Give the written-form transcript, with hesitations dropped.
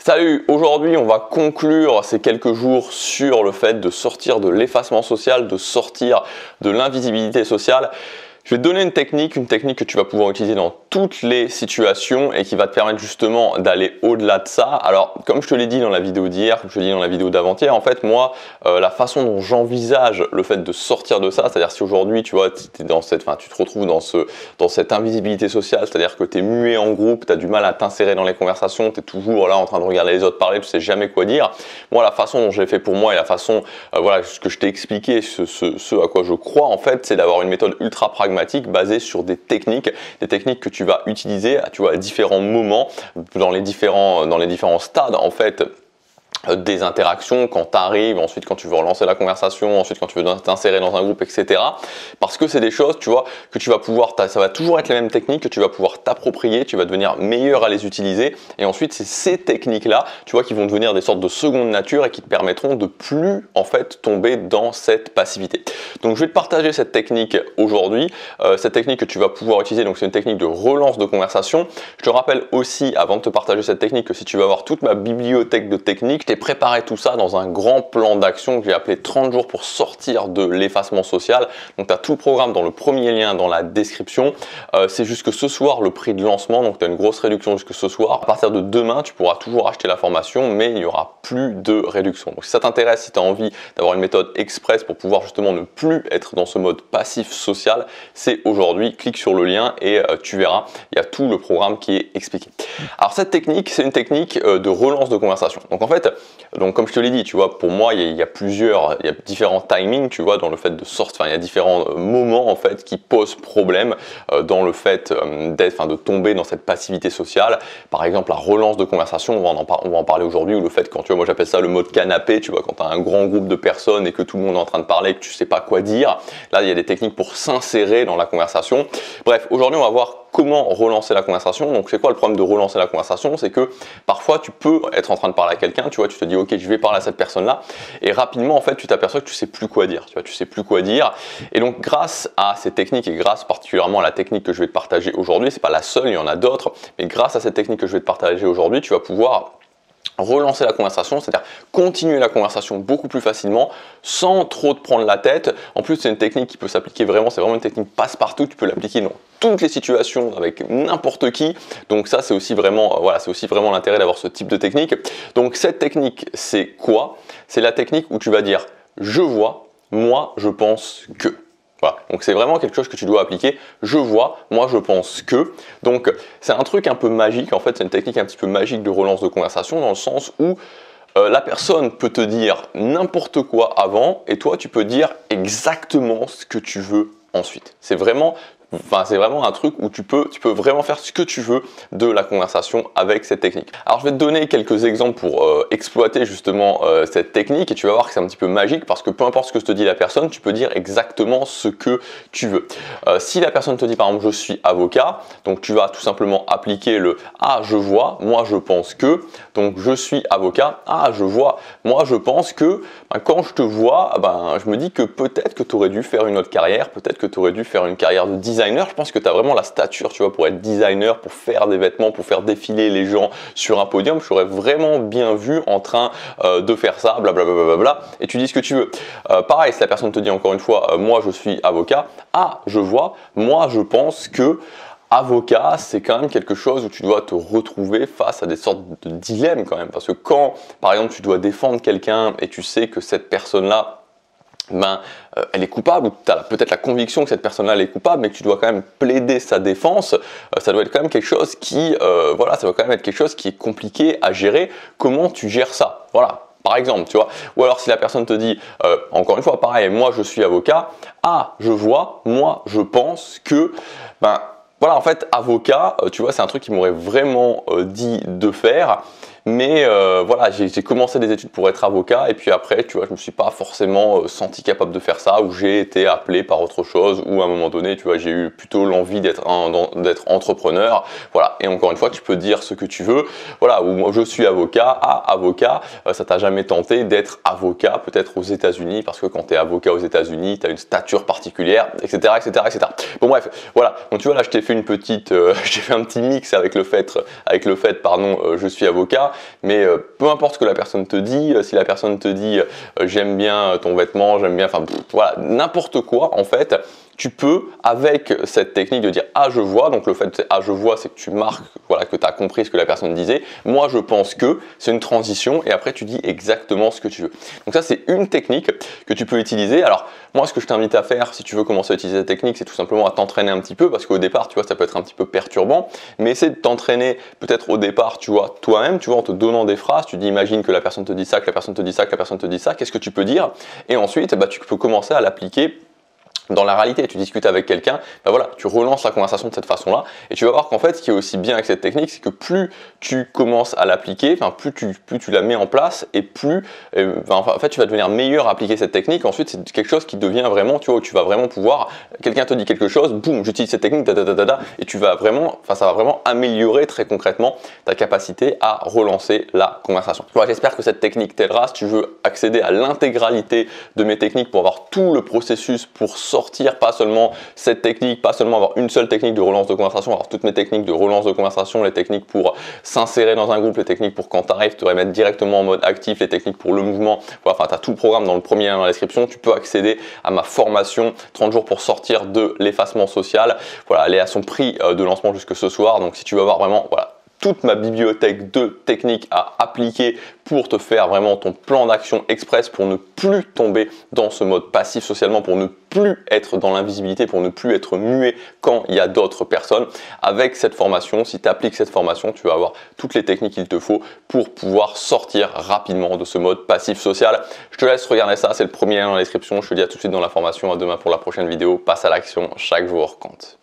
Salut, aujourd'hui on va conclure ces quelques jours sur le fait de sortir de l'effacement social, de sortir de l'invisibilité sociale. Je vais te donner une technique que tu vas pouvoir utiliser dans toutes les situations et qui va te permettre justement d'aller au-delà de ça. Alors, comme je te l'ai dit dans la vidéo d'hier, comme je te l'ai dit dans la vidéo d'avant-hier, en fait, moi, la façon dont j'envisage le fait de sortir de ça, c'est-à-dire si aujourd'hui, tu vois, tu te retrouves dans cette invisibilité sociale, c'est-à-dire que tu es muet en groupe, tu as du mal à t'insérer dans les conversations, tu es toujours là en train de regarder les autres parler, tu sais jamais quoi dire. Moi, la façon dont j'ai fait pour moi et la façon, ce que je t'ai expliqué, ce à quoi je crois, en fait, c'est d'avoir une méthode ultra pragmatique basée sur des techniques que tu vas utiliser, tu vois, à différents moments, dans les différents stades, en fait, des interactions, quand tu arrives, ensuite quand tu veux relancer la conversation, ensuite quand tu veux t'insérer dans un groupe, etc. Parce que c'est des choses, tu vois, que tu vas pouvoir, ça va toujours être les mêmes techniques que tu vas pouvoir t'approprier, tu vas devenir meilleur à les utiliser, et ensuite c'est ces techniques-là, tu vois, qui vont devenir des sortes de seconde nature et qui te permettront de plus, en fait, tomber dans cette passivité. Donc je vais te partager cette technique aujourd'hui, cette technique que tu vas pouvoir utiliser, donc c'est une technique de relance de conversation. Je te rappelle aussi, avant de te partager cette technique, que si tu vas voir toute ma bibliothèque de techniques, préparer tout ça dans un grand plan d'action que j'ai appelé 30 jours pour sortir de l'effacement social. Donc tu as tout le programme dans le premier lien dans la description. C'est jusque ce soir le prix de lancement, donc tu as une grosse réduction jusque ce soir. À partir de demain, tu pourras toujours acheter la formation, mais il n'y aura plus de réduction. Donc si ça t'intéresse, si tu as envie d'avoir une méthode express pour pouvoir justement ne plus être dans ce mode passif social, c'est aujourd'hui. Clique sur le lien et tu verras, il y a tout le programme qui est expliqué. Alors cette technique, c'est une technique de relance de conversation. Donc en fait, comme je te l'ai dit, tu vois, pour moi, il y a différents timings, tu vois, dans le fait de sortir, il y a différents moments, en fait, qui posent problème dans le fait de tomber dans cette passivité sociale. Par exemple, la relance de conversation, on va en parler aujourd'hui, ou le fait quand, tu vois, moi j'appelle ça le mode canapé, tu vois, quand tu as un grand groupe de personnes et que tout le monde est en train de parler et que tu sais pas quoi dire, là, il y a des techniques pour s'insérer dans la conversation. Bref, aujourd'hui, on va voir comment relancer la conversation. Donc c'est quoi le problème de relancer la conversation? C'est que parfois tu peux être en train de parler à quelqu'un, tu vois, tu te dis ok, je vais parler à cette personne-là, et rapidement en fait tu t'aperçois que tu sais plus quoi dire, tu vois, tu sais plus quoi dire. Et donc grâce à ces techniques et grâce particulièrement à la technique que je vais te partager aujourd'hui, c'est pas la seule, il y en a d'autres, mais grâce à cette technique que je vais te partager aujourd'hui, tu vas pouvoir relancer la conversation, c'est-à-dire continuer la conversation beaucoup plus facilement sans trop te prendre la tête. En plus, c'est une technique qui peut s'appliquer vraiment, c'est vraiment une technique passe-partout, tu peux l'appliquer dans toutes les situations avec n'importe qui. Donc ça, c'est aussi vraiment l'intérêt d'avoir ce type de technique. Donc cette technique, c'est quoi? C'est la technique où tu vas dire je vois, moi je pense que. Voilà. Donc c'est vraiment quelque chose que tu dois appliquer. Je vois, moi je pense que. Donc c'est un truc un peu magique, en fait c'est une technique un petit peu magique de relance de conversation dans le sens où la personne peut te dire n'importe quoi avant et toi tu peux dire exactement ce que tu veux ensuite. C'est vraiment un truc où tu peux vraiment faire ce que tu veux de la conversation avec cette technique. Alors je vais te donner quelques exemples pour exploiter justement cette technique et tu vas voir que c'est un petit peu magique parce que peu importe ce que te dit la personne, tu peux dire exactement ce que tu veux. Si la personne te dit par exemple je suis avocat, donc tu vas tout simplement appliquer le ah je vois, moi je pense que, donc je suis avocat, ah je vois, moi je pense que, quand je te vois, je me dis que peut-être que tu aurais dû faire une autre carrière, peut-être que tu aurais dû faire une carrière de designer. Je pense que tu as vraiment la stature, tu vois, pour être designer, pour faire des vêtements, pour faire défiler les gens sur un podium. Je t'aurais vraiment bien vu en train de faire ça, blablabla, et tu dis ce que tu veux. Pareil, si la personne te dit encore une fois, moi je suis avocat, ah je vois, moi je pense que avocat, c'est quand même quelque chose où tu dois te retrouver face à des sortes de dilemmes quand même. Parce que quand, par exemple, tu dois défendre quelqu'un et tu sais que cette personne-là, elle est coupable, ou tu as peut-être la conviction que cette personne-là est coupable, mais que tu dois quand même plaider sa défense, ça doit être quand même quelque chose qui, est compliqué à gérer. Comment tu gères ça? Voilà. Par exemple, tu vois, ou alors si la personne te dit, encore une fois, pareil, moi je suis avocat, ah je vois, moi je pense que, voilà, en fait, avocat, tu vois, c'est un truc qui m'aurait vraiment dit de faire. Mais voilà, j'ai commencé des études pour être avocat et puis après, tu vois, je me suis pas forcément senti capable de faire ça, ou j'ai été appelé par autre chose, ou à un moment donné, tu vois, j'ai eu plutôt l'envie d'être entrepreneur. Voilà, et encore une fois, tu peux dire ce que tu veux. Voilà, ou moi je suis avocat, ça t'a jamais tenté d'être avocat peut-être aux États-Unis, parce que quand tu es avocat aux États-Unis, tu as une stature particulière, etc., etc., etc. Bon bref, voilà. Donc tu vois là, je t'ai fait une petite, j'ai fait un petit mix avec le fait, je suis avocat. mais peu importe ce que la personne te dit, si la personne te dit j'aime bien ton vêtement, j'aime bien, enfin voilà, n'importe quoi en fait, tu peux, avec cette technique de dire « ah je vois », donc le fait de « ah je vois », c'est que tu marques, voilà, que tu as compris ce que la personne disait. Moi je pense que c'est une transition et après tu dis exactement ce que tu veux. Donc ça c'est une technique que tu peux utiliser. Alors moi ce que je t'invite à faire si tu veux commencer à utiliser cette technique, c'est tout simplement à t'entraîner un petit peu parce qu'au départ tu vois ça peut être un petit peu perturbant, mais essaie de t'entraîner peut-être au départ tu vois toi-même, tu vois, en te donnant des phrases, tu dis imagine que la personne te dit ça, que la personne te dit ça, que la personne te dit ça, qu'est-ce que tu peux dire? Et ensuite bah, tu peux commencer à l'appliquer dans la réalité. Tu discutes avec quelqu'un, ben voilà, tu relances la conversation de cette façon-là et tu vas voir qu'en fait, ce qui est aussi bien avec cette technique, c'est que plus tu commences à l'appliquer, enfin plus tu la mets en place et plus, en fait, tu vas devenir meilleur à appliquer cette technique. Ensuite, c'est quelque chose qui devient vraiment, tu vois, où tu vas vraiment pouvoir, quelqu'un te dit quelque chose, boum, j'utilise cette technique, et tu vas vraiment, enfin, ça va vraiment améliorer très concrètement ta capacité à relancer la conversation. Voilà, j'espère que cette technique t'aidera. Si tu veux accéder à l'intégralité de mes techniques pour avoir tout le processus pour sortir, pas seulement cette technique, pas seulement avoir une seule technique de relance de conversation, avoir toutes mes techniques de relance de conversation, les techniques pour s'insérer dans un groupe, les techniques pour quand tu arrives, te remettre directement en mode actif, les techniques pour le mouvement, voilà, enfin tu as tout le programme dans le premier lien dans la description. Tu peux accéder à ma formation 30 jours pour sortir de l'effacement social, voilà, elle est à son prix de lancement jusque ce soir, donc si tu veux avoir vraiment, voilà, toute ma bibliothèque de techniques à appliquer pour te faire vraiment ton plan d'action express pour ne plus tomber dans ce mode passif socialement, pour ne plus être dans l'invisibilité, pour ne plus être muet quand il y a d'autres personnes. Avec cette formation, si tu appliques cette formation, tu vas avoir toutes les techniques qu'il te faut pour pouvoir sortir rapidement de ce mode passif social. Je te laisse regarder ça, c'est le premier lien dans la description. Je te dis à tout de suite dans la formation, à demain pour la prochaine vidéo. Passe à l'action, chaque jour compte.